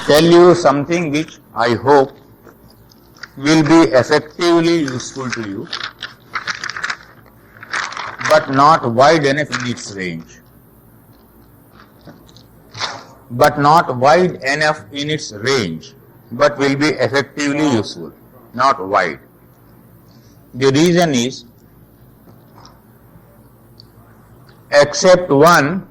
tell you something which I hope will be effectively useful to you, but not wide enough in its range. But not wide enough in its range, but will be effectively useful, not wide. The reason is, except one,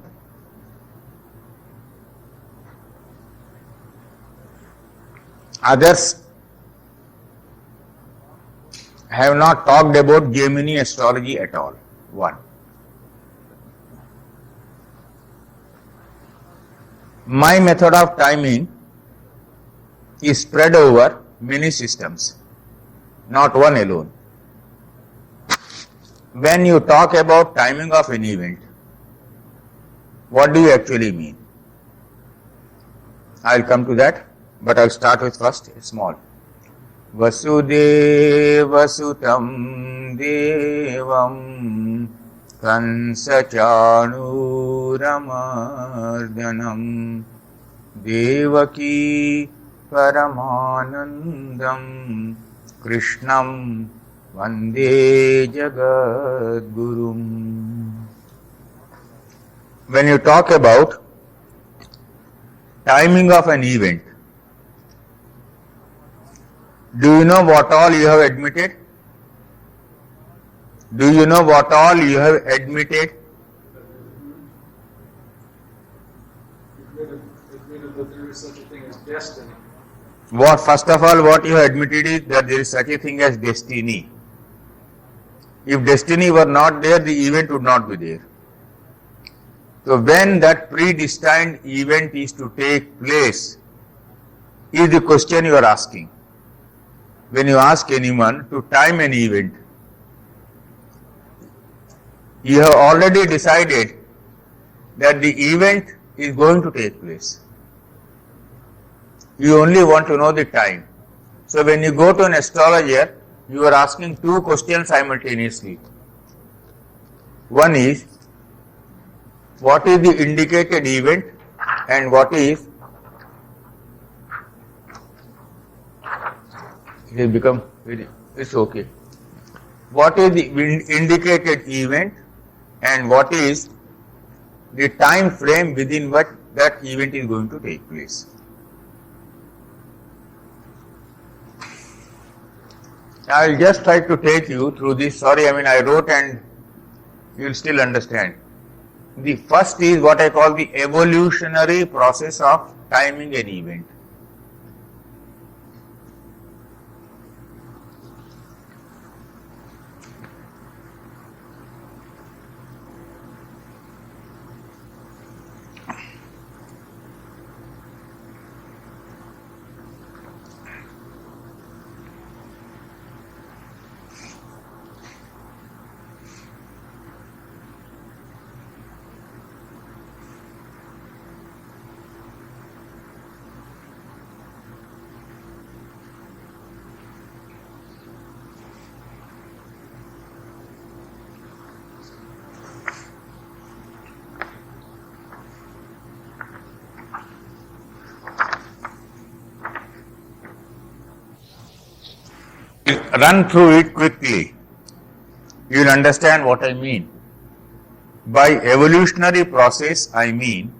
others have not talked about Gemini astrology at all. One. My method of timing is spread over many systems, not one alone. When you talk about timing of an event, what do you actually mean? I will come to that, but I will start with first small. Vasudeva sutam devam Kansachanuramardhanam Devaki Paramanandam Krishnam Vande Jagadgurum. When you talk about timing of an event, do you know what all you have admitted? Do you know what all you have admitted? Admitted that there is such a thing as destiny. What, first of all, what you have admitted is that there is such a thing as destiny. If destiny were not there, the event would not be there. So when that predestined event is to take place, is the question you are asking. When you ask anyone to time an event, you have already decided that the event is going to take place. You only want to know the time. So when you go to an astrologer, you are asking two questions simultaneously. One is, what is the indicated event, and what is, it has become very, it's okay. What is the indicated event, and what is the time frame within what that event is going to take place. I will just try to take you through this. Sorry, I wrote and you will still understand. The first is what I call the evolutionary process of timing an event. Run through it quickly. You will understand what I mean. By evolutionary process, I mean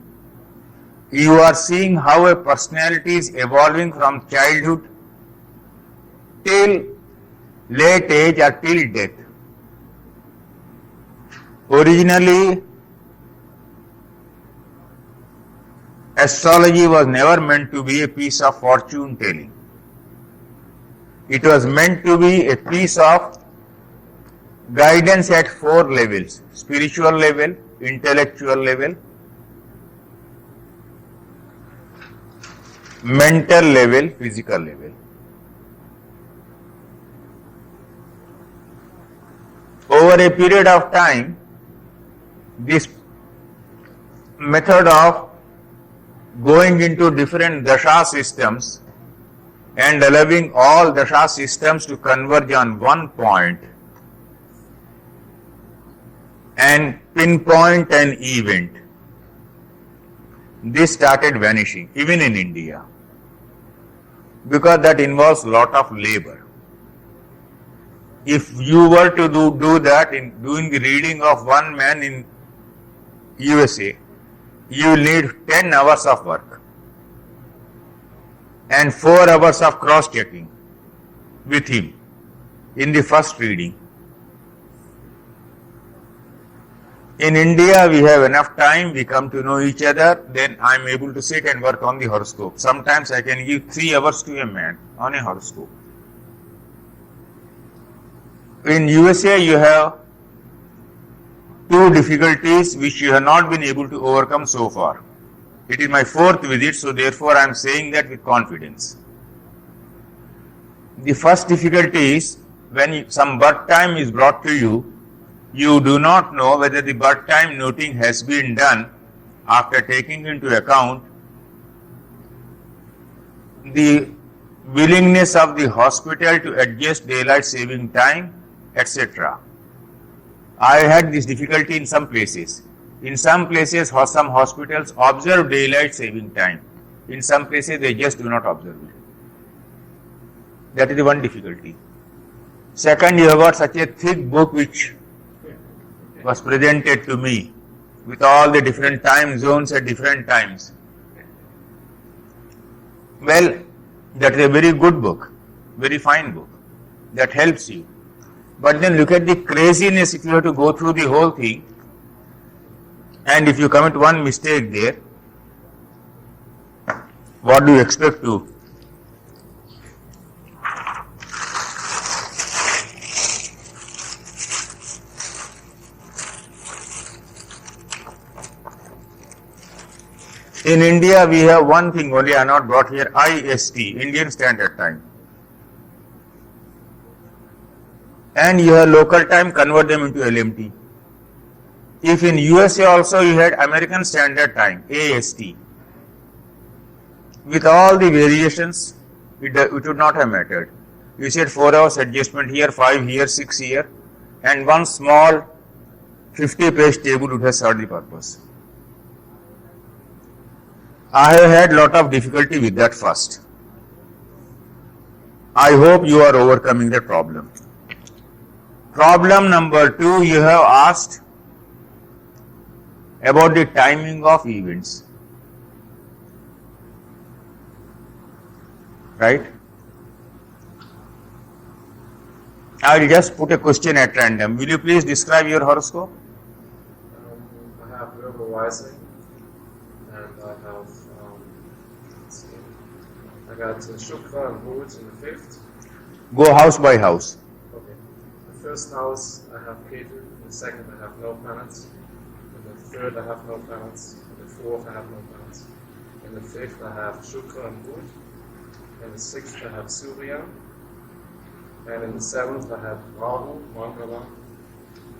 you are seeing how a personality is evolving from childhood till late age or till death. Originally, astrology was never meant to be a piece of fortune telling. It was meant to be a piece of guidance at four levels: spiritual level, intellectual level, mental level, physical level. Over a period of time, this method of going into different dasha systems and allowing all dasha systems to converge on one point and pinpoint an event, this started vanishing, even in India. because that involves lot of labor. If you were to do that in doing the reading of one man in USA, you will need 10 hours of work and 4 hours of cross-checking with him in the first reading. In India, we have enough time, we come to know each other, then I am able to sit and work on the horoscope. Sometimes I can give 3 hours to a man on a horoscope. In USA, you have 2 difficulties which you have not been able to overcome so far. It is my 4th visit, so therefore I am saying that with confidence. The first difficulty is when some birth time is brought to you, you do not know whether the birth time noting has been done after taking into account the willingness of the hospital to adjust daylight saving time, etc. I had this difficulty in some places. In some places, some hospitals observe daylight saving time. In some places, they just do not observe it. That is the one difficulty. Second, you have got such a thick book which was presented to me with all the different time zones at different times. Well, that is a very good book, very fine book. That helps you. But then look at the craziness if you have to go through the whole thing, and if you commit one mistake there, what do you expect to? In India, we have one thing only I have not brought here, IST, Indian Standard Time. And you have local time, convert them into LMT. If in USA also you had American Standard Time, AST, with all the variations, it would not have mattered. You said 4 hours adjustment here, 5 here, 6 here, and one small 50-page table would have served the purpose. I have had lot of difficulty with that first. I hope you are overcoming that problem. Problem number 2, you have asked about the timing of events. Right? I will just put a question at random. Will you please describe your horoscope? I have verbal rising, and I have, let's see, I got Shukra and Wood in the 5th. Go house by house. Okay. The first house I have Ketu, in the second I have no planets, in the third I have no planets, in the fourth I have no planets, in the 5th I have Shukra and Wood, in the 6th I have Surya, and in the 7th I have Rahu, Mangala,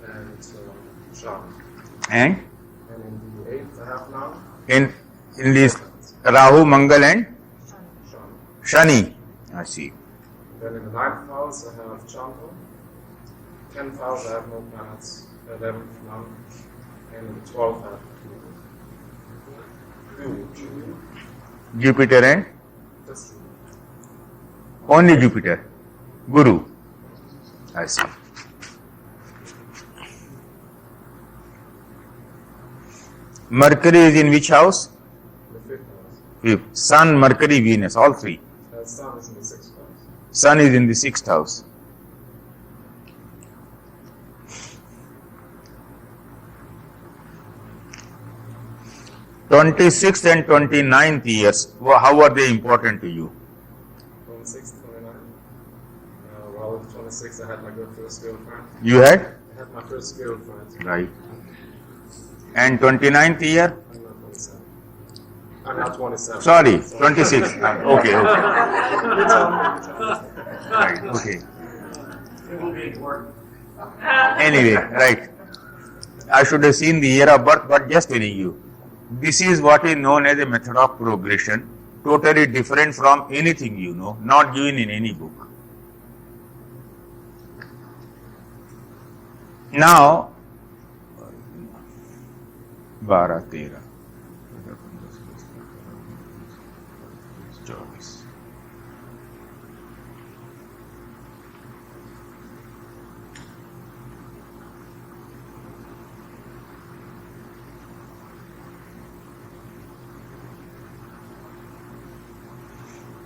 and Shani. And in the 8th I have now in this Rahu, Mangal and Shani. Shani. I see. Then in the 9th house I have Chandra, 10th house I have no planets, 11th none, and in the 12th I have Guru. Jupiter and That's true. only Jupiter. Guru. I see. Mercury is in which house? The 5th house. Fifth. Sun, Mercury, Venus, all three. Sun is in the 6th house. Sun is in the 6th house. '26th and '29th years, how are they important to you? 26th, 29th. Well, 26th I had my first girlfriend. You had? I had my first girlfriend. Right. And 29th year? I'm not 27. I'm not 27. Sorry, 26. Okay. Right, okay. It will be important. Anyway, right. I should have seen the year of birth, but just telling you. This is what is known as a method of progression, totally different from anything you know, not given in any book. Now, 12, 13, 24,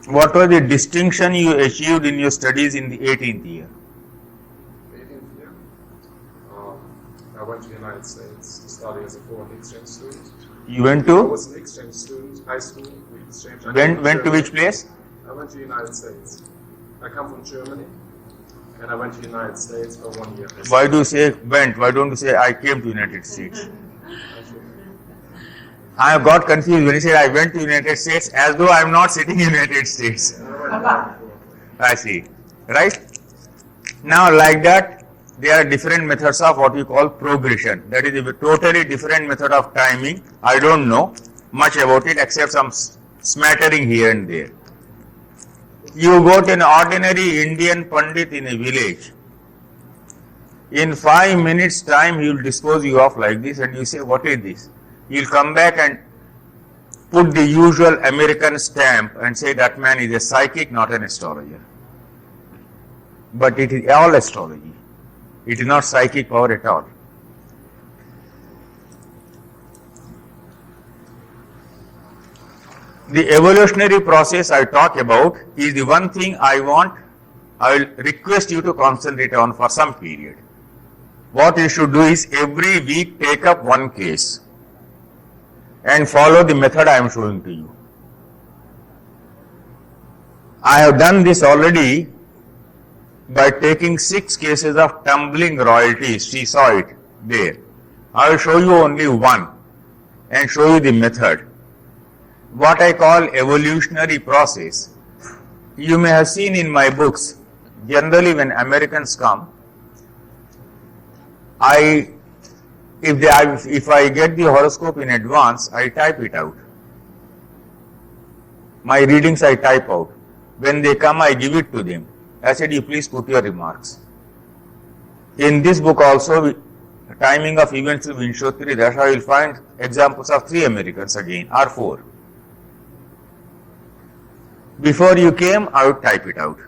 What was the distinction you achieved in your studies in the 18th year? 18th year. I went to the United States to study as a foreign exchange student. You went I to? was an exchange student, high school, we exchanged. Went to which place? I went to the United States. I come from Germany, and I went to the United States for 1 year. Why do you say went? Why don't you say I came to United States? I have got confused when he said I went to United States, as though I am not sitting in United States. I see. Right? Now, like that, there are different methods of what we call progression. That is a totally different method of timing. I don't know much about it except some smattering here and there. You go to an ordinary Indian Pandit in a village. In 5 minutes time, he will dispose you off like this and you say, what is this? He will come back and put the usual American stamp and say that man is a psychic, not an astrologer. But it is all astrology. It is not psychic power at all. The evolutionary process I talk about is the one thing I will request you to concentrate on for some period. What you should do is every week take up one case and follow the method I am showing to you. I have done this already by taking 6 cases of tumbling royalties. She saw it there. I will show you only one and show you the method. What I call evolutionary process. You may have seen in my books, generally when Americans come, if I get the horoscope in advance, I type it out. My readings I type out. When they come, I give it to them. I said, you please put your remarks. In this book also, timing of events of Vinshotri Dasha, you will find examples of 3 Americans again, or 4. Before you came, I would type it out.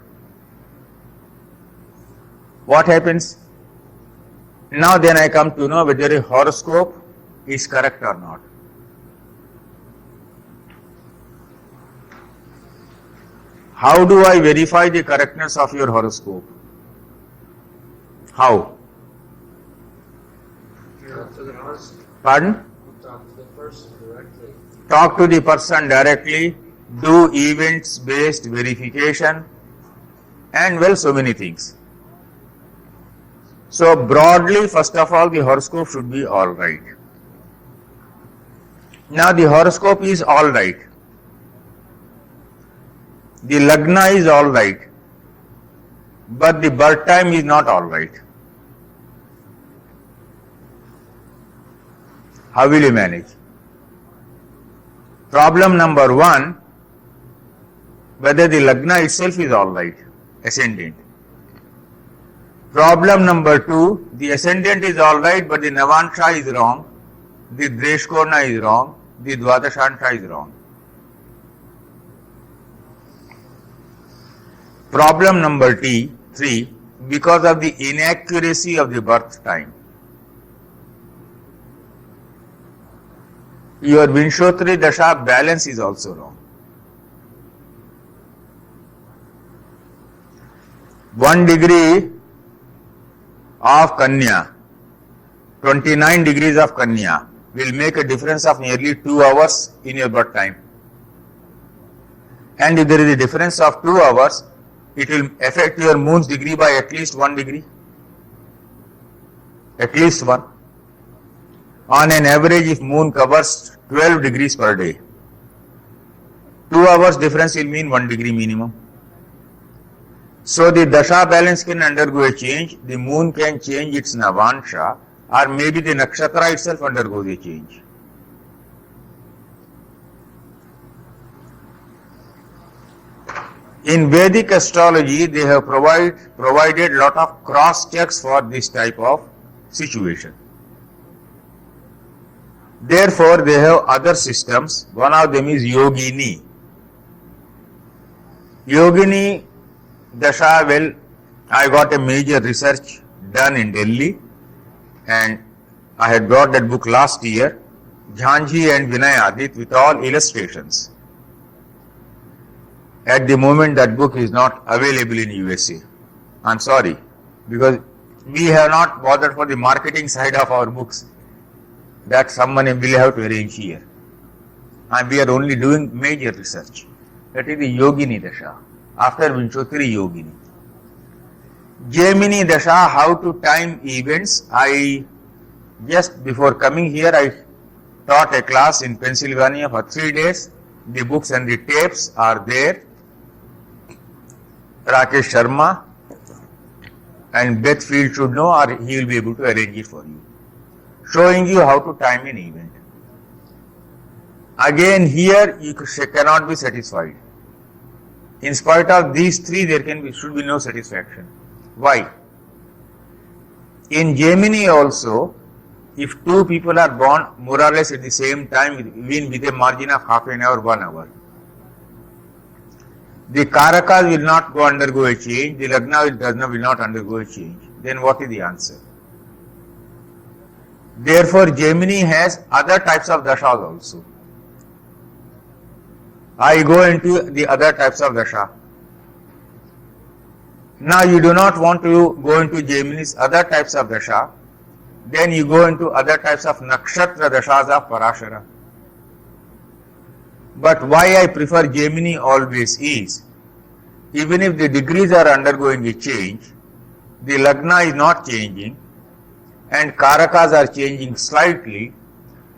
What happens? Now then I come to know whether a horoscope is correct or not. How do I verify the correctness of your horoscope? How? Talk to the person. Pardon? Talk to the person directly. Talk to the person directly, do events-based verification, and well, so many things. So broadly, first of all, the horoscope should be alright. Now the horoscope is alright. The Lagna is alright. But the birth time is not alright. How will you manage? Problem number 1, whether the Lagna itself is alright, ascendant. Problem number 2, the ascendant is alright, but the Navansha is wrong, the Dreshkorna is wrong, the Dvadashansha is wrong. Problem number 3, because of the inaccuracy of the birth time. Your Vinshotri Dasha balance is also wrong. 1 degree of Kanya, 29 degrees of Kanya will make a difference of nearly 2 hours in your birth time. And if there is a difference of 2 hours, it will affect your moon's degree by at least 1 degree. At least 1. On an average, if moon covers 12 degrees per day, 2 hours difference will mean 1 degree minimum. So the Dasha balance can undergo a change, the moon can change its Navansha, or maybe the Nakshatra itself undergoes a change. In Vedic astrology, they have provided lot of cross checks for this type of situation. Therefore, they have other systems. One of them is Yogini. Yogini Dasha, well, I got a major research done in Delhi, and I had brought that book last year, Jhanji and Vinay Adit, with all illustrations. At the moment that book is not available in USA. I'm sorry, because we have not bothered for the marketing side of our books. That someone will have to arrange here. And we are only doing major research. That is the Yogini Dasha, after Vinchotri Yogini. Gemini Dasha, how to time events. Just before coming here, I taught a class in Pennsylvania for 3 days. The books and the tapes are there. Rakesh Sharma and Beth Field should know, or he will be able to arrange it for you. Showing you how to time an event. Again, here you cannot be satisfied. In spite of these three, there should be no satisfaction. Why? In Gemini also, if two people are born more or less at the same time, even with a margin of half an hour, 1 hour, the Karakas will not undergo a change, the Lagna will not undergo a change. Then what is the answer? Therefore, Gemini has other types of dashas also. I go into the other types of dasha. Now you do not want to go into Gemini's other types of dasha, then you go into other types of nakshatra dashas of Parashara. But why I prefer Gemini always is, even if the degrees are undergoing a change, the Lagna is not changing and Karakas are changing slightly,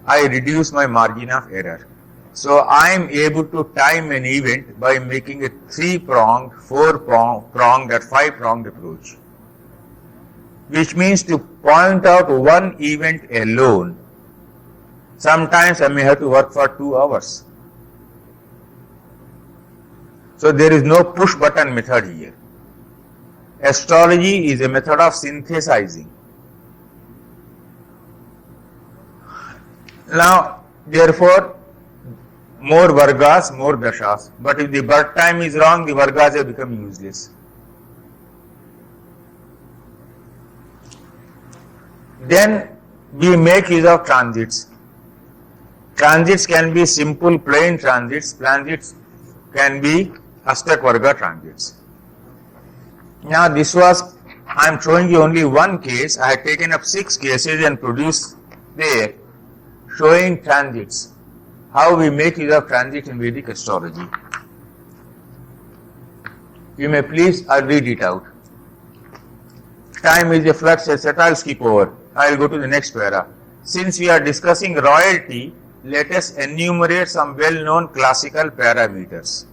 I reduce my margin of error. So I am able to time an event by making a 3-pronged, 4-pronged or 5-pronged approach. Which means to point out one event alone, sometimes I may have to work for 2 hours. So there is no push button method here. Astrology is a method of synthesizing. Now, therefore, more Vargas, more Dashas. But if the birth time is wrong, the Vargas have become useless. Then we make use of transits. Transits can be simple plain transits. Transits can be Ashtak Varga transits. Now I am showing you only one case. I have taken up 6 cases and produced there showing transits. How we make use of transit in Vedic astrology. You may please read it out. Time is a flux, etc. I'll skip over. I'll go to the next para. Since we are discussing royalty, let us enumerate some well-known classical parameters.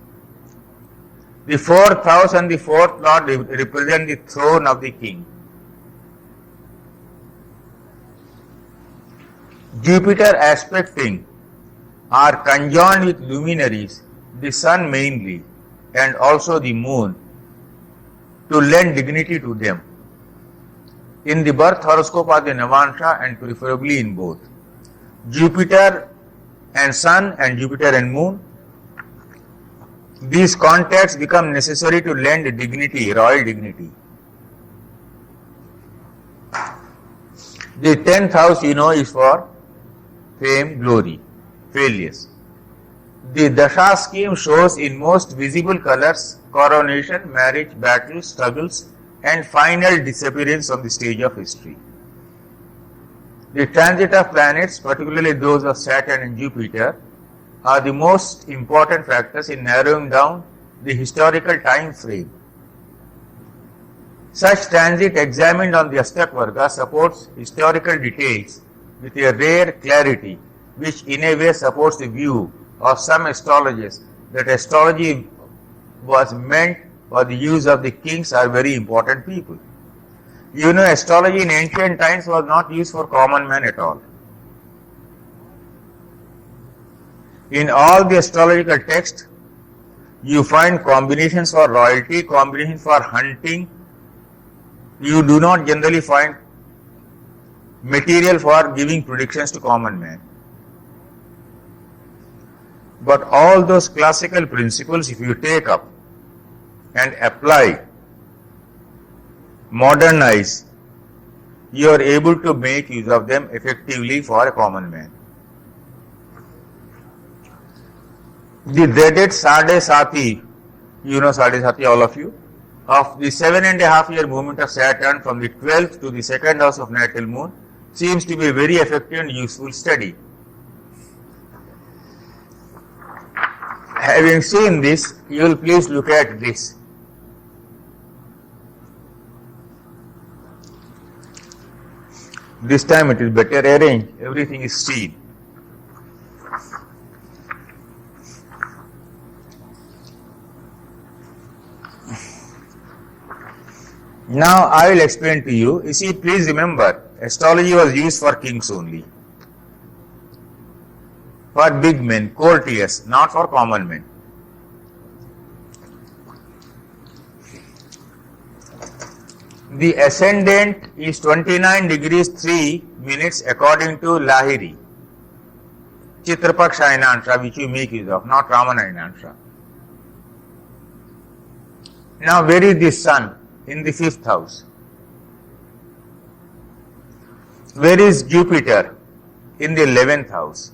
The 4th house and the 4th lord represent the throne of the king. Jupiter aspecting are conjoined with luminaries, the sun mainly, and also the moon, to lend dignity to them. In the birth horoscope are the Navansha and preferably in both. Jupiter and sun and Jupiter and moon. These contacts become necessary to lend dignity, royal dignity. The 10th house, is for fame, glory, failures. The Dasha scheme shows in most visible colors coronation, marriage, battles, struggles, and final disappearance on the stage of history. The transit of planets, particularly those of Saturn and Jupiter, are the most important factors in narrowing down the historical time frame. Such transit examined on the Ashtak Varga supports historical details with a rare clarity, which in a way supports the view of some astrologers that astrology was meant for the use of the kings or very important people. Astrology in ancient times was not used for common man at all. In all the astrological texts, you find combinations for royalty, combinations for hunting. You do not generally find material for giving predictions to common man. But all those classical principles, if you take up and apply, modernize, you are able to make use of them effectively for a common man. The dreaded Sade Sati you know Sadhisati, all of you, of the 7.5-year movement of Saturn from the 12th to the 2nd house of natal moon seems to be a very effective and useful study. Having seen this, you will please look at this. This time it is better arranged, everything is seen. Now I will explain to you. You see, please remember, astrology was used for kings only. For big men, courtiers, not for common men. The ascendant is 29 degrees 3 minutes according to Lahiri. Chitrapaksha Ainansha, which you make use of, not Ramana Ainansha. Now where is the sun? In the 5th house. Where is Jupiter? In the 11th house.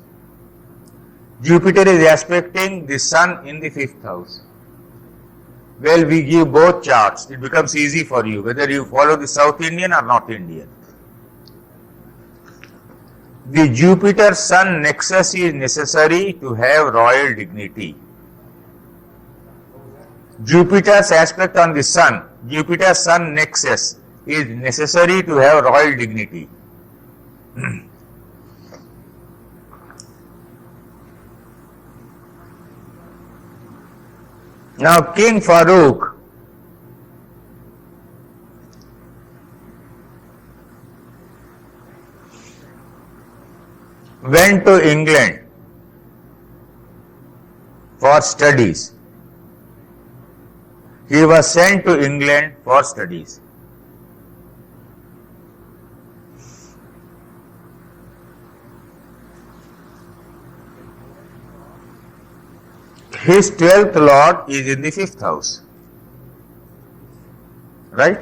Jupiter is aspecting the sun in the 5th house. Well, we give both charts. It becomes easy for you whether you follow the South Indian or North Indian. The Jupiter-Sun nexus is necessary to have royal dignity. Jupiter's aspect on the Sun, Jupiter-Sun nexus is necessary to have royal dignity. Now King Farooq went to England for studies. He was sent to England for studies. His 12th lord is in the 5th house. Right?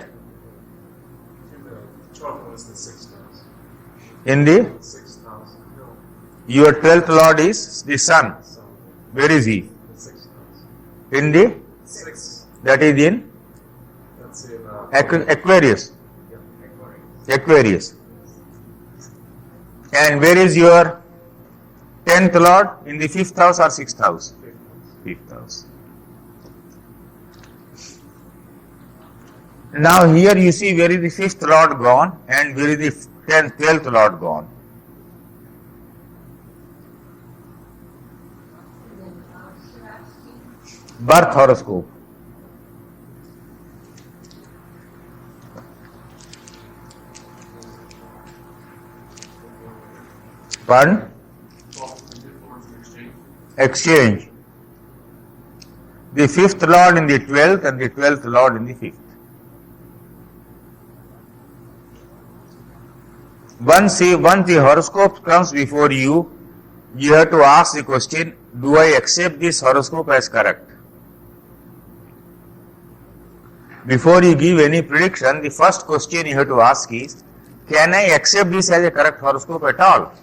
In the 12th house, the 6th house. In the 6th house. No. Your 12th lord is the sun. Sun. Where is he? The 6th house. In the 6th. that is in That's in Aquarius. yeah, Aquarius. Aquarius. And where is your 10th lord? In the 5th house or 6th house? 5th house. Now here you see where is the 5th lord gone and where is the 12th lord gone. Birth horoscope. Pardon? Exchange. The 5th lord in the 12th and the 12th lord in the 5th. Once the horoscope comes before you, you have to ask the question, do I accept this horoscope as correct? Before you give any prediction, the first question you have to ask is, can I accept this as a correct horoscope at all?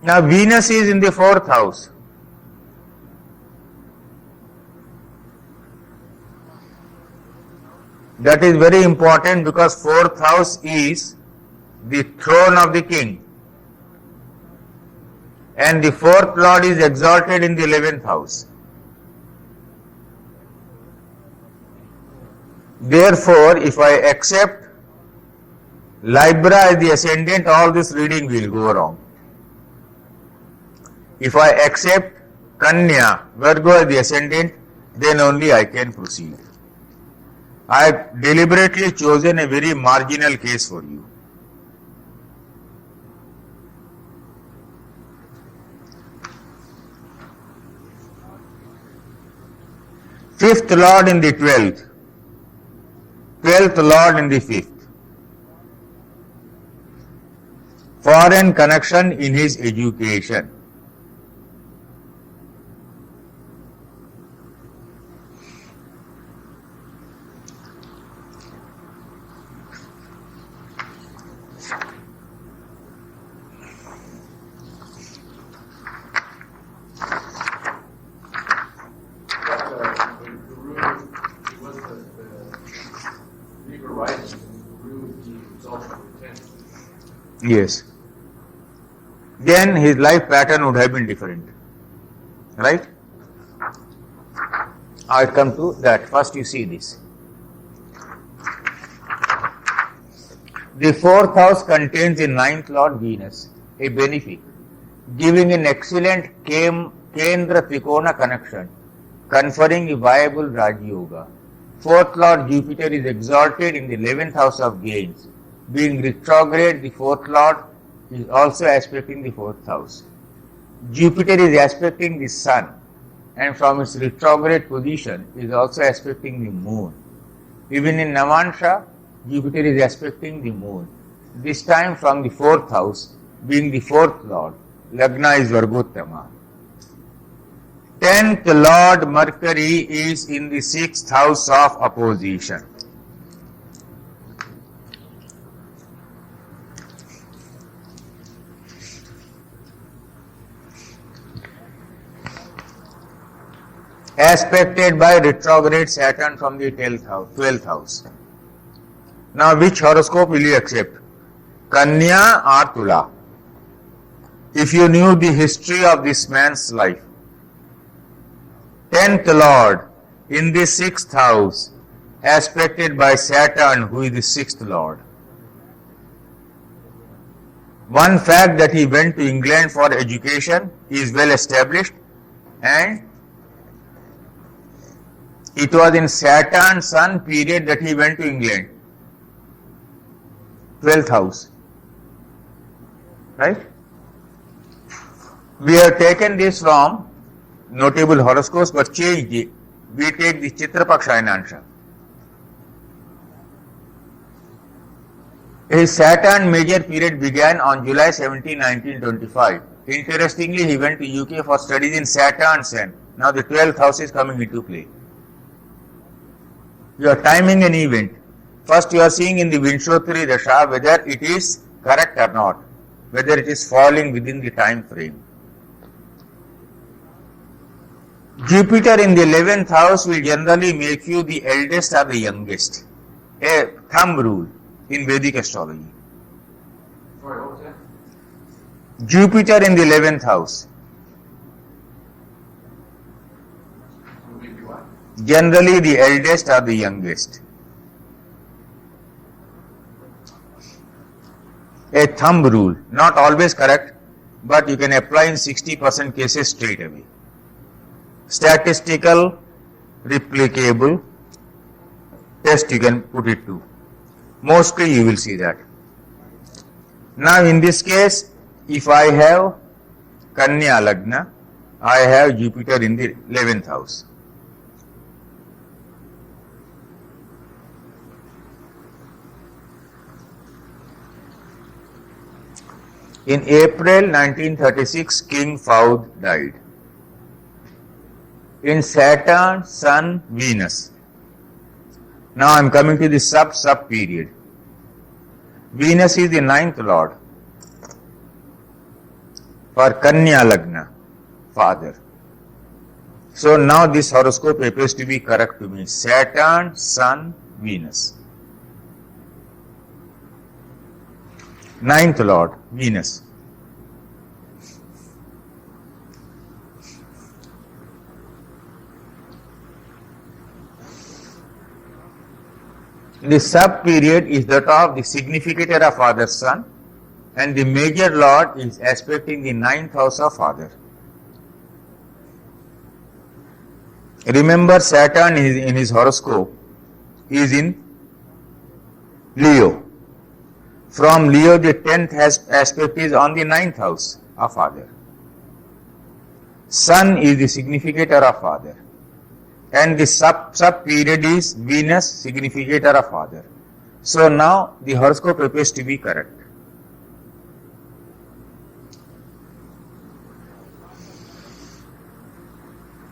Now Venus is in the 4th house. That is very important because 4th house is the throne of the king. And the 4th lord is exalted in the 11th house. Therefore, if I accept Libra as the ascendant, all this reading will go wrong. If I accept Kanya, Virgo as the ascendant, then only I can proceed. I have deliberately chosen a very marginal case for you. Fifth lord in the 12th, 12th lord in the 5th. Foreign connection in his education. Yes. Then his life pattern would have been different. Right? I come to that. First you see this. The fourth house contains the ninth Lord Venus, a benefic, giving an excellent Kendra Trikona connection, conferring a viable Raj Yoga. Fourth Lord Jupiter is exalted in the 11th house of gains. Being retrograde, the fourth Lord is also aspecting the fourth house. Jupiter is aspecting the Sun, and from its retrograde position is also aspecting the Moon. Even in Navansha, Jupiter is aspecting the Moon. This time from the fourth house, being the fourth Lord. Lagna is Vargottama. 10th Lord Mercury is in the 6th house of opposition. Aspected by retrograde Saturn from the 12th house. Now, which horoscope will you accept? Kanya or Tula? If you knew the history of this man's life. 10th Lord in the 6th house, aspected by Saturn, who is the 6th Lord. One fact that he went to England for education is well established, and it was in Saturn-Sun period that he went to England. 12th house. Right? We have taken this from notable horoscopes but changed it. We take the Chitrapaksha. His Saturn major period began on July 17, 1925. Interestingly, he went to UK for studies in Saturn-Sun. Now the 12th house is coming into play. You are timing an event. First you are seeing in the Vinshotri Dasha whether it is correct or not, whether it is falling within the time frame. Jupiter in the 11th house will generally make you the eldest or the youngest. A thumb rule in Vedic astrology. Sorry, what was that? Jupiter in the 11th house. Will be what? Generally the eldest or the youngest. A thumb rule, not always correct, but you can apply in 60% cases straight away. Statistical, replicable test you can put it to. Mostly you will see that. Now in this case, if I have Kanya Lagna, I have Jupiter in the 11th house. In April 1936, King Fahd died. In Saturn, Sun, Venus. Now I am coming to the sub period. Venus is the 9th Lord for Kanya Lagna, father. So now this horoscope appears to be correct to me. Saturn, Sun, Venus. 9th Lord, Venus. The sub period is that of the significator of father's son, and the major lord is aspecting the 9th house of father. Remember, Saturn is in his horoscope is in Leo. From Leo, the 10th aspect is on the 9th house of father. Sun is the significator of father. And the sub period is Venus, significator of father. So now the horoscope appears to be correct.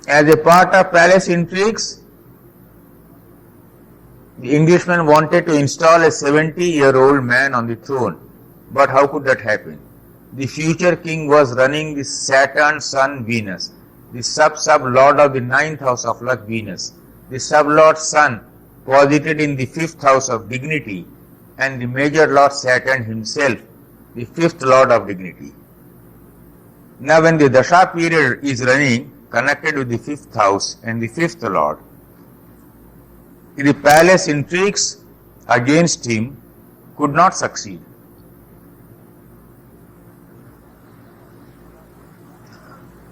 As a part of palace intrigues, the Englishman wanted to install a 70-year-old man on the throne. But how could that happen? The future king was running the Saturn, Sun, Venus. The sub-lord of the 9th house of luck, Venus. The sub-lord Sun posited in the 5th house of dignity, and the major lord Saturn himself the fifth lord of dignity. Now when the dasha period is running, connected with the fifth house and the fifth lord, the palace intrigues against him could not succeed.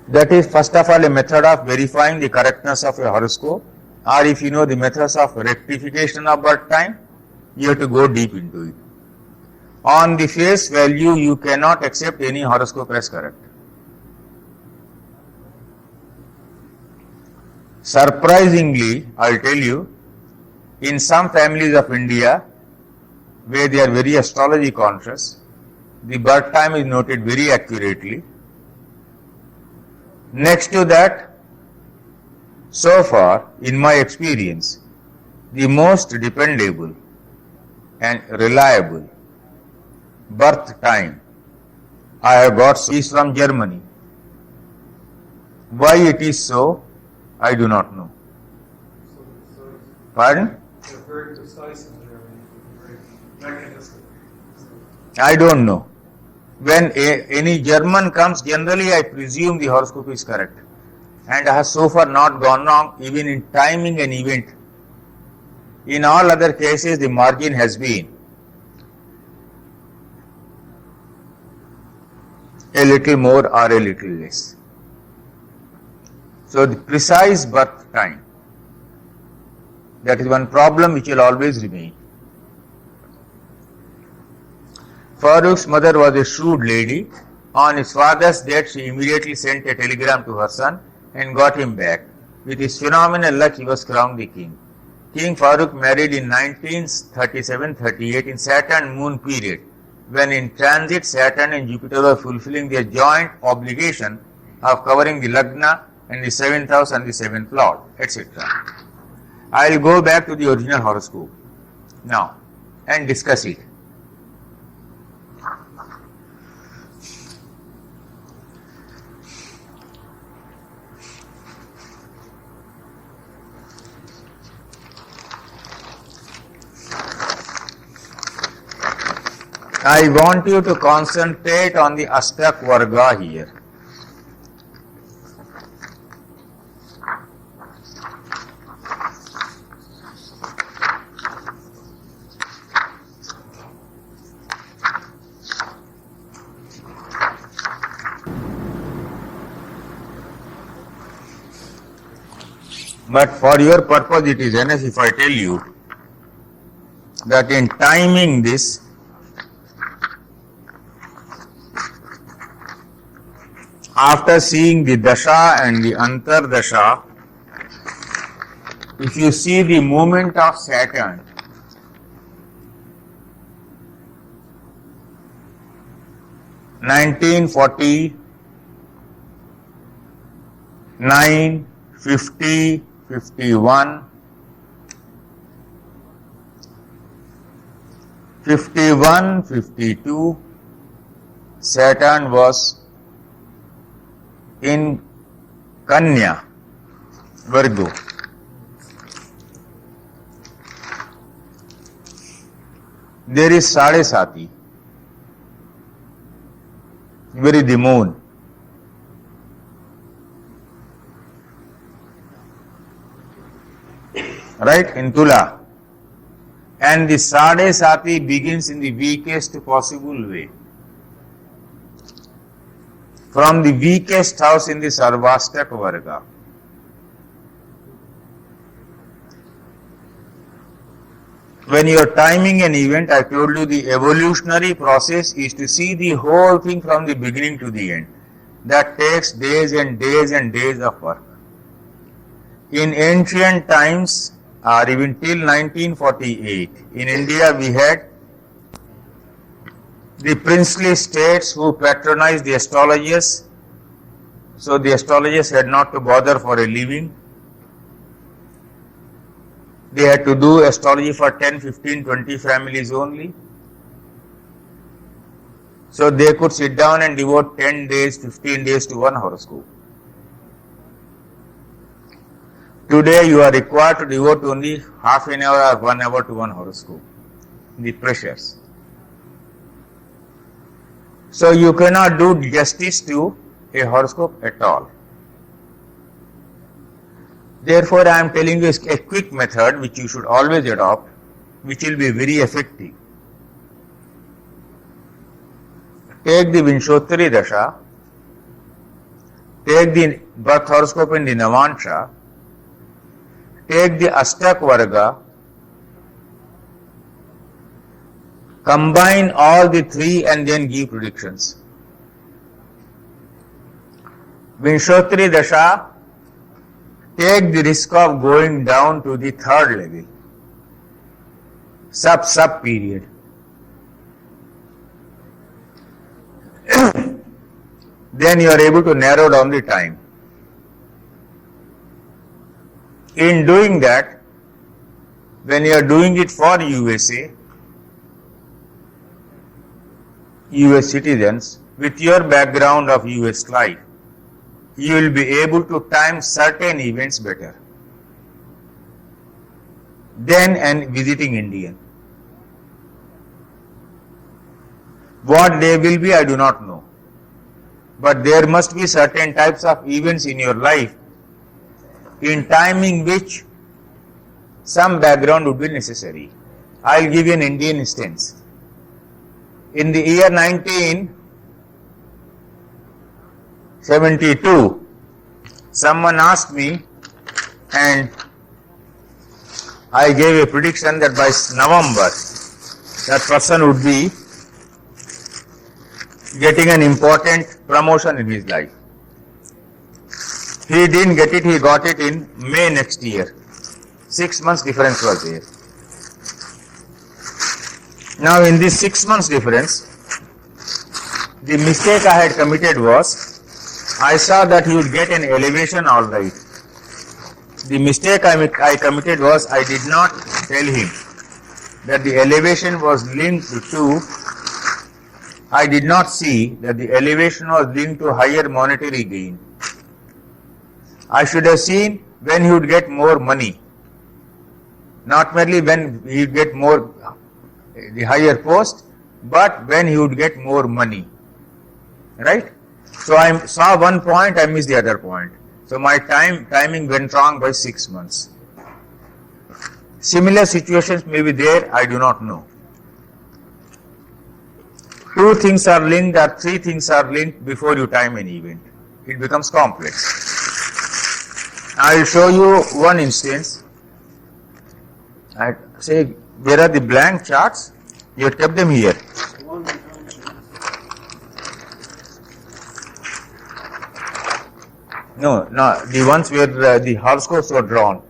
That is first of all a method of verifying the correctness of a horoscope, or if you know the methods of rectification of birth time, you have to go deep into it. On the face value, you cannot accept any horoscope as correct. Surprisingly, I'll tell you, in some families of India, where they are very astrology conscious, the birth time is noted very accurately. Next to that, so far, in my experience, the most dependable and reliable birth time I have got is from Germany. Why it is so, I do not know. Pardon? They're very precise in Germany, very mechanistic. I don't know. When any German comes, generally I presume the horoscope is correct. And I have so far not gone wrong even in timing an event. In all other cases, the margin has been a little more or a little less. So the precise birth time, that is one problem which will always remain. Farooq's mother was a shrewd lady. On his father's death, she immediately sent a telegram to her son and got him back. With his phenomenal luck, he was crowned the king. King Farooq married in 1937-38 in Saturn moon period, when in transit Saturn and Jupiter were fulfilling their joint obligation of covering the Lagna and the 7th house and the 7th lord, etc. I will go back to the original horoscope now and discuss it. I want you to concentrate on the Ashtak Varga here. But for your purpose, it is enough if I tell you that in timing this, after seeing the dasha and the antar dasha, if you see the movement of Saturn, (1940, 9, 50, 51, 51, 52, Saturn was in Kanya, Virgo. There is Sade Sati, very the moon. Right, in Tula. And the Sade Sati begins in the weakest possible way. From the weakest house in the Sarvastak Varga. When you are timing an event, I told you the evolutionary process is to see the whole thing from the beginning to the end. That takes days and days and days of work. In ancient times, or even till 1948, in India we had the princely states who patronized the astrologers, so the astrologers had not to bother for a living. They had to do astrology for 10, 15, 20 families only. So they could sit down and devote 10 days, 15 days to one horoscope. Today you are required to devote only half an hour or 1 hour to one horoscope. The pressures. So you cannot do justice to a horoscope at all. Therefore, I am telling you a quick method which you should always adopt, which will be very effective. Take the Vinshottari Dasha, take the birth horoscope in the Navansha, take the Ashtak Varga, combine all the three and then give predictions. Vinshottari Dasha, take the risk of going down to the third level, sub period. Then you are able to narrow down the time. In doing that, when you are doing it for USA, US citizens, with your background of US life, you will be able to time certain events better than an visiting Indian. What they will be, I do not know. But there must be certain types of events in your life in timing which some background would be necessary. I will give you an Indian instance. In the year 1972, someone asked me and I gave a prediction that by November, that person would be getting an important promotion in his life. He didn't get it, he got it in May next year. 6 months difference was there. Now in this 6 months difference, the mistake I had committed was, I saw that he would get an elevation all right. The mistake I committed was, I did not tell him that the elevation was linked to, I did not see that the elevation was linked to higher monetary gain. I should have seen when he would get more money, not merely when he would get more, the higher post, but when he would get more money, right? So I saw one point, I missed the other point. So my timing went wrong by 6 months. Similar situations may be there, I do not know. 2 things are linked or 3 things are linked before you time an event. It becomes complex. I will show you one instance. I say there are the blank charts. You have kept them here. No, the ones where the horoscopes were drawn.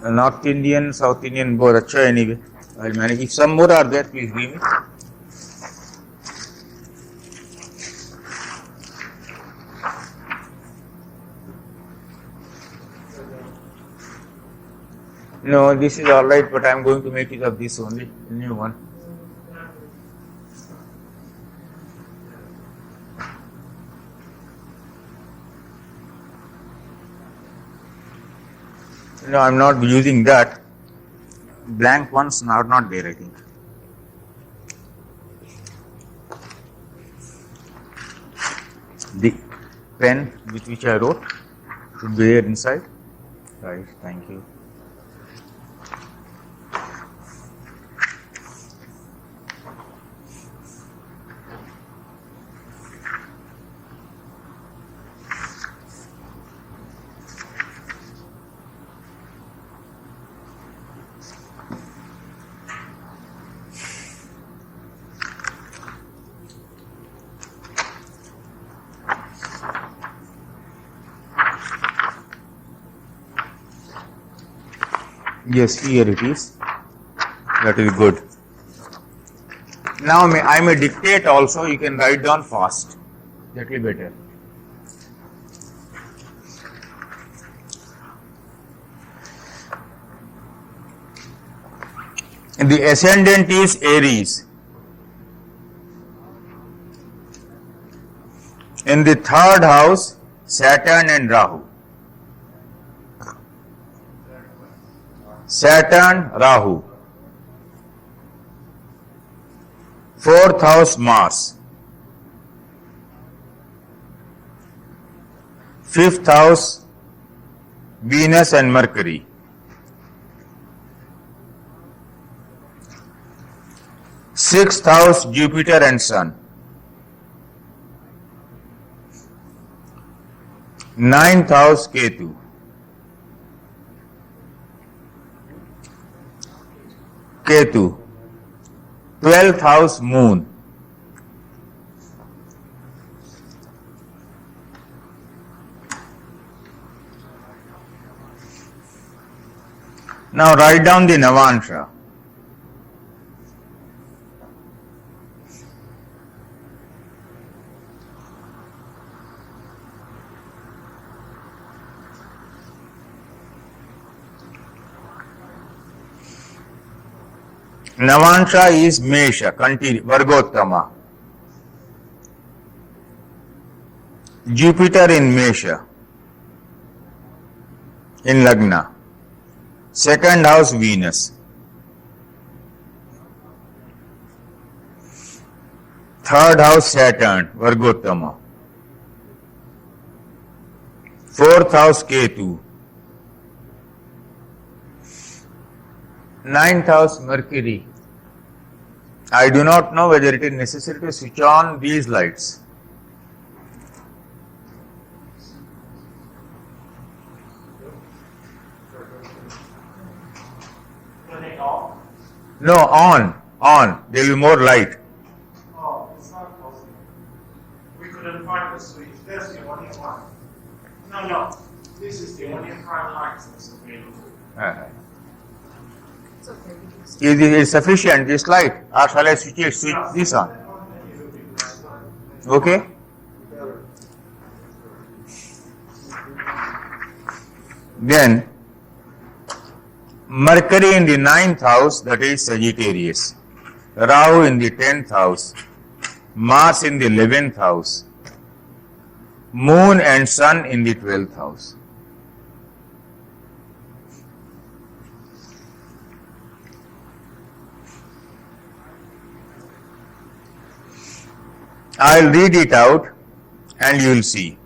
North Indian, South Indian, both. Achha, anyway, I'll manage. If some more are there, please give me. No, this is all right, but I am going to make it of this only, the new one. No, I am not using that. Blank ones are not there, I think. The pen with which I wrote should be there inside. Right, thank you. Yes, here it is. That is good. Now I may dictate also, you can write down fast. That will be better. The ascendant is Aries. In the third house, Saturn and Rahu. Saturn, Rahu. Fourth house, Mars. Fifth house, Venus and Mercury. Sixth house, Jupiter and Sun. Ninth house, Ketu. Ketu. 12th house, Moon. Now write down the Navansha. Navansha is Mesha, Vargottama. Jupiter in Mesha, in Lagna. Second house, Venus. Third house, Saturn, Vargottama. Fourth house, Ketu. Ninth house, Mercury. I do not know whether it is necessary to switch on these lights. No, on. There will be more light. Oh, it's not possible. We couldn't find the switch. There's the only one. No. This is the only prime light that's available. It's okay. Is it sufficient, this light? Or shall I switch this on? Okay? Then, Mercury in the 9th house, that is Sagittarius. Rahu in the 10th house. Mars in the 11th house. Moon and Sun in the 12th house. I'll read it out and you will see.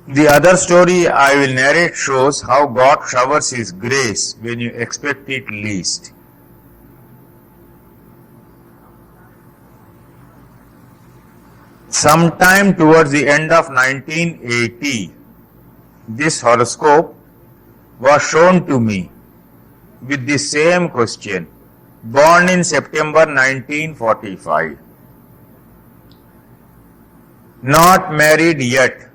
The other story I will narrate shows how God showers His grace when you expect it least. Sometime towards the end of 1980, this horoscope was shown to me with the same question. Born in September 1945. Not married yet.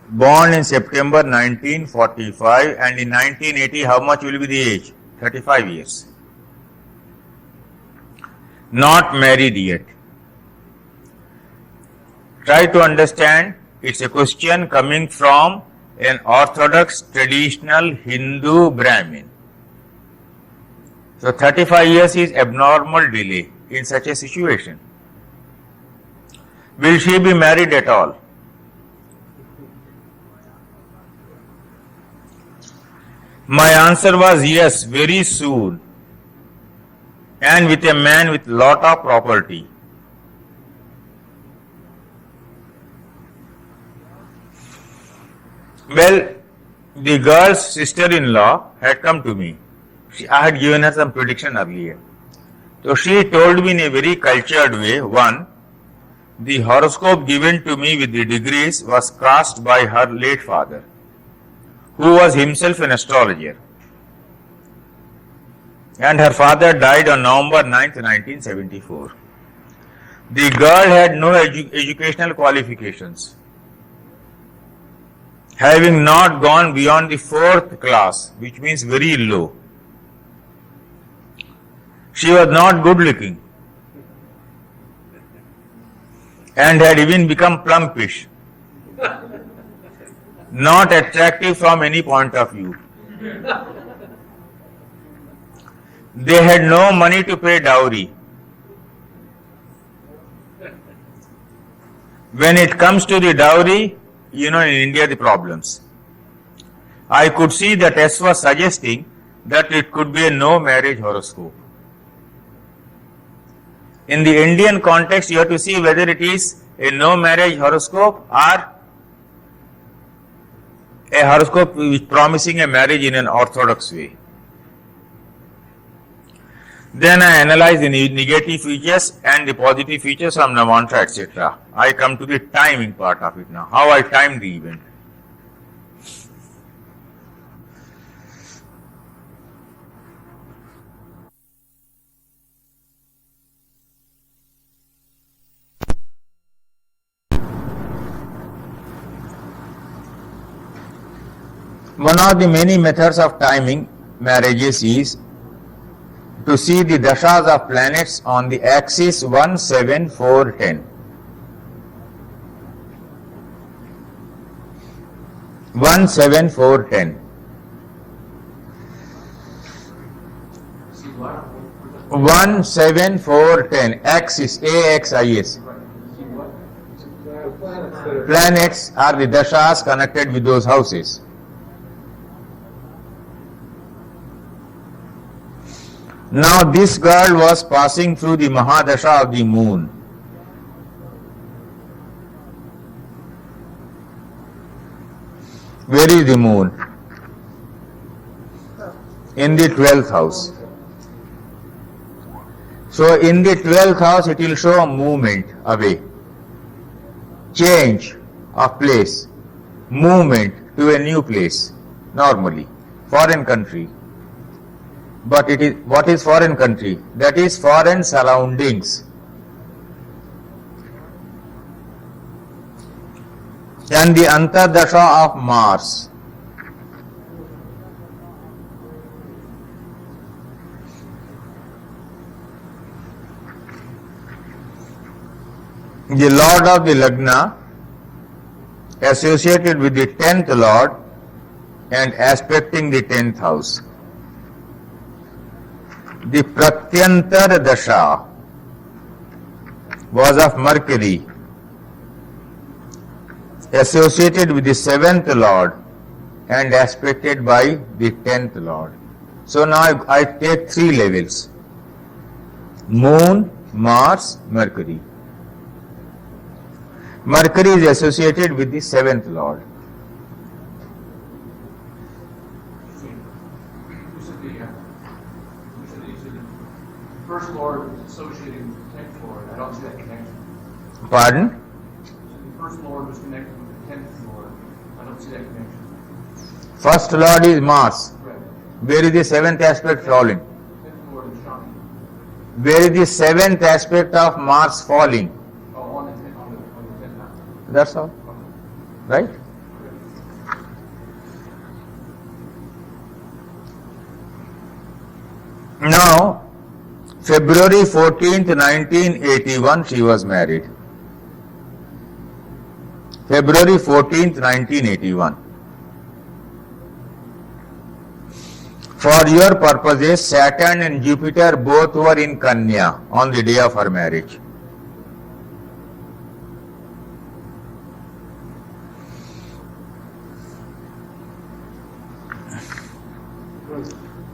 Born in September 1945 and in 1980, how much will be the age? 35 years. Not married yet. Try to understand, it's a question coming from an orthodox traditional Hindu Brahmin. So 35 years is abnormal delay in such a situation. Will she be married at all? My answer was yes, very soon, and with a man with lot of property. Well, the girl's sister-in-law had come to me. I had given her some prediction earlier. So she told me in a very cultured way, one, the horoscope given to me with the degrees was cast by her late father, who was himself an astrologer. And her father died on November 9th, 1974. The girl had no educational qualifications, having not gone beyond the 4th class, which means very low. She was not good looking and had even become plumpish, not attractive from any point of view. They had no money to pay dowry. When it comes to the dowry, in India the problems. I could see that S was suggesting that it could be a no marriage horoscope. In the Indian context, you have to see whether it is a no marriage horoscope or a horoscope which promising a marriage in an orthodox way. Then I analyze the negative features and the positive features from the mantra, etc. I come to the timing part of it now, how I time the event. One of the many methods of timing marriages is to see the dashas of planets on the axis 1, 7, 4, 10. 1, 7, 4, 10. 1, 7, 4, 10. Axis, A-X-I-S. Planets are the dashas connected with those houses. Now this girl was passing through the Mahadasha of the moon. Where is the moon? In the 12th house. So in the 12th house it will show a movement away, change of place, movement to a new place, normally, foreign country. But it is, what is foreign country? That is foreign surroundings. And the Antardasha of Mars. The Lord of the Lagna associated with the 10th Lord and aspecting the 10th house. The Pratyantar Dasha was of Mercury, associated with the 7th Lord and aspected by the 10th Lord. So now I take three levels: Moon, Mars, Mercury. Mercury is associated with the 7th Lord. First Lord was associated with the 10th Lord. I don't see that connection. Pardon? The first Lord was connected with the 10th Lord. I don't see that connection. First Lord is Mars. Right. Where is the 7th aspect falling? 10th Lord is Shani. Where is the 7th aspect of Mars falling? Oh, on the 10th house. That's all. Right? Now, February 14th, 1981, she was married. February 14th, 1981. For your purposes, Saturn and Jupiter both were in Kanya on the day of her marriage.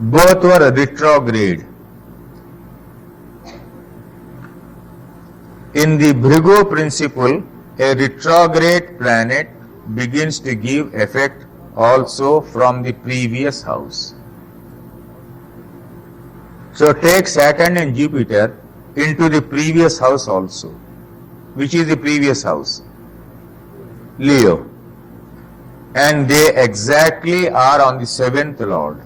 Both were retrograde. In the Bhrigu principle, a retrograde planet begins to give effect also from the previous house. So take Saturn and Jupiter into the previous house also. Which is the previous house? Leo. And they exactly are on the 7th Lord.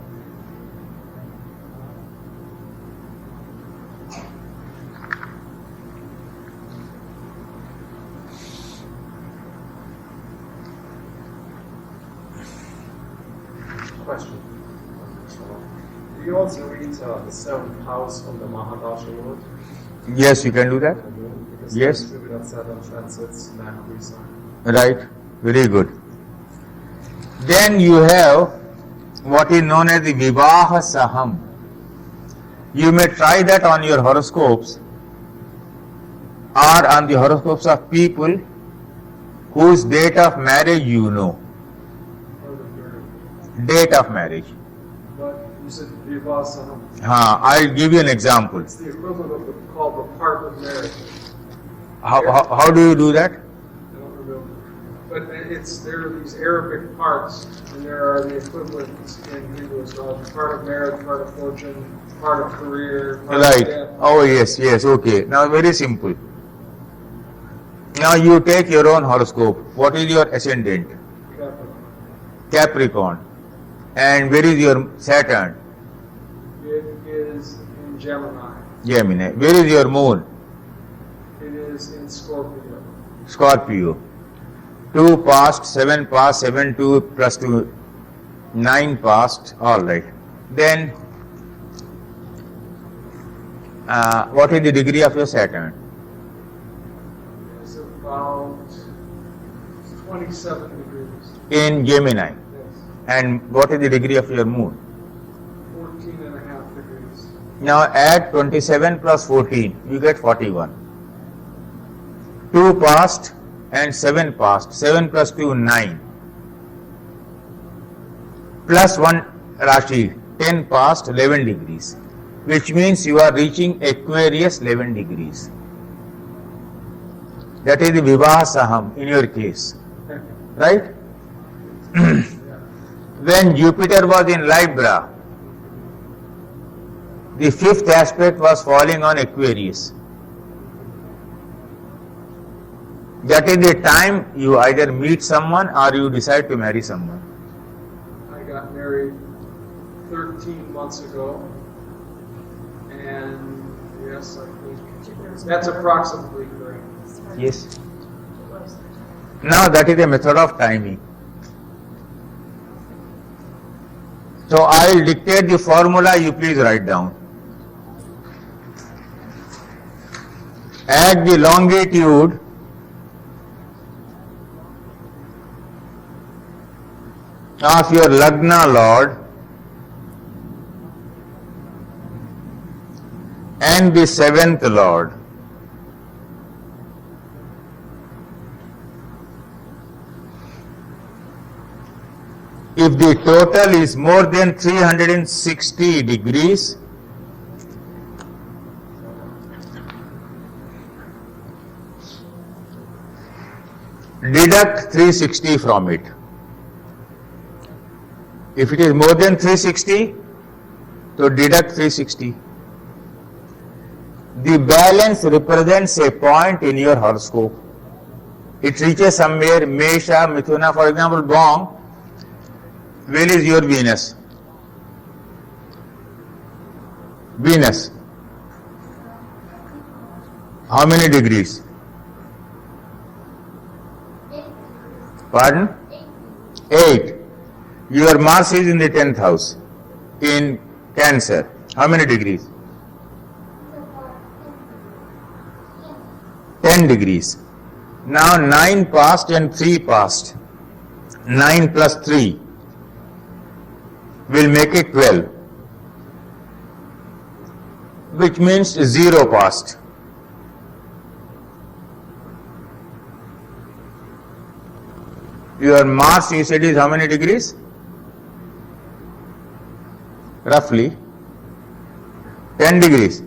Question. Do you also read the 7th house on the Mahadasha Lord? Yes, you can do that. Because Yes. Jupiter Saturn transits Mercury sign. Right, very good. Then you have what is known as the Vivaha Saham. You may try that on your horoscopes or on the horoscopes of people whose date of marriage you know. Date of marriage. But you said Vivaha Saham. I'll give you an example. It's the equivalent of called the part of marriage. How do you do that? I don't remember. But there are these Arabic parts, and there are the equivalents in Hebrew as well. Part of marriage, part of fortune, part of career, part Right. of death. Oh, yes, okay. Now, very simple. Now, you take your own horoscope. What is your ascendant? Capricorn. And where is your Saturn? It is in Gemini. Gemini. Where is your moon? It is in Scorpio. Scorpio. 2 past, 7 past, 7, 2 plus 2, 9 past. Alright. Then, what is the degree of your Saturn? It's about 27 degrees. In Gemini. Yes. And what is the degree of your moon? 14 and a half degrees. Now add 27 plus 14, you get 41. 2 past and 7 past, 7 plus 2, 9. Plus 1 Rashi, 10 past, 11 degrees. Which means you are reaching Aquarius 11 degrees. That is the Vivaha Saham in your case. Right? When Jupiter was in Libra, the 5th aspect was falling on Aquarius. That is the time you either meet someone or you decide to marry someone. I got married 13 months ago, and yes, I think that's approximately correct. Yes. Now that is a method of timing. So I will dictate the formula, you please write down. Add the longitude of your Lagna Lord and the 7th Lord. If the total is more than 360 degrees, deduct 360 from it. If it is more than 360, so deduct 360. The balance represents a point in your horoscope. It reaches somewhere, Mesha, Mithuna, for example, Bong. Where is your Venus? Venus. How many degrees? Pardon? 8. Your Mars is in the 10th house, in Cancer. How many degrees? 10 degrees. Now 9 past and 3 past. 9 plus 3 will make it 12, which means 0 past. Your Mars, you said, is how many degrees? Roughly 10 degrees.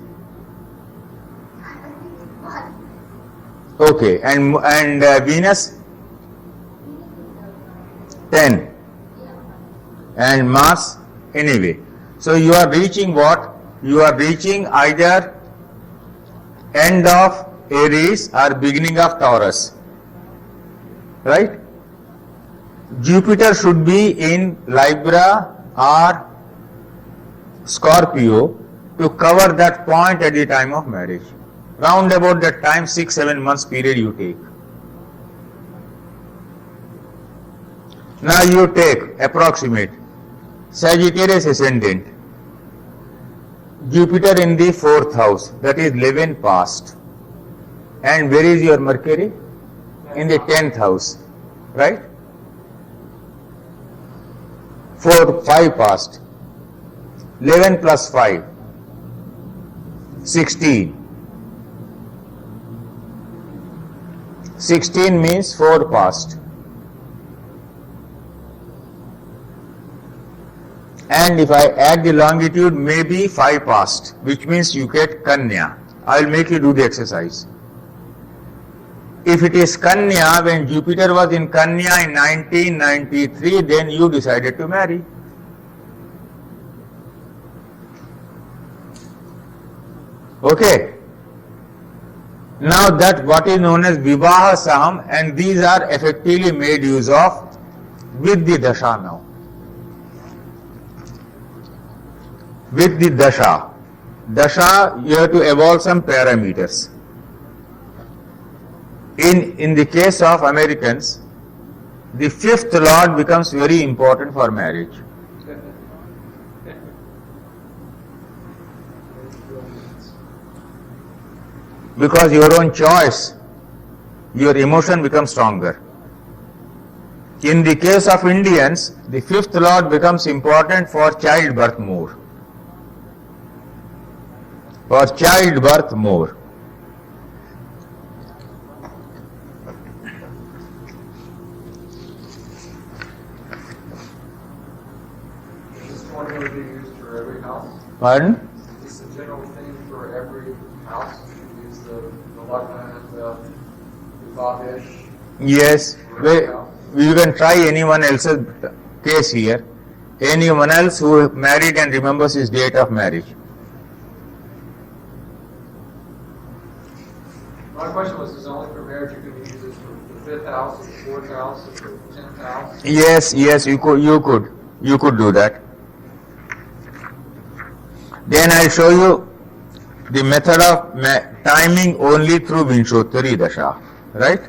Okay, and Venus 10, and Mars anyway. So you are reaching what? You are reaching either end of Aries or beginning of Taurus, right? Jupiter should be in Libra or Scorpio to cover that point at the time of marriage. Round about that time, 6-7 months period you take. Now you take approximate Sagittarius ascendant, Jupiter in the 4th house, that is 11 past. And where is your Mercury? In the 10th house, right? 5 past. 11 plus 5. 16. 16 means 4 past. And if I add the longitude, maybe 5 past, which means you get Kanya. I will make you do the exercise. If it is Kanya, when Jupiter was in Kanya in 1993, then you decided to marry. Okay. Now that what is known as Vivaha Saham, and these are effectively made use of with the Dasha now. With the Dasha. Dasha, you have to evolve some parameters. In the case of Americans, the 5th Lord becomes very important for marriage. Because your own choice, your emotion becomes stronger. In the case of Indians, the 5th Lord becomes important for childbirth more. For childbirth more. Is this formula be used for every house? Pardon? Is this a general thing for every house? You use the Lagna and the Vivaha? Yes. You can try anyone else's case here. Anyone else who married and remembers his date of marriage. My question was, is it only for marriage you can use this for the 5th house, or the 4th house, or the 10th house? Yes, you could do that. Then I'll show you the method of timing only through Vinshottari Dasha, right?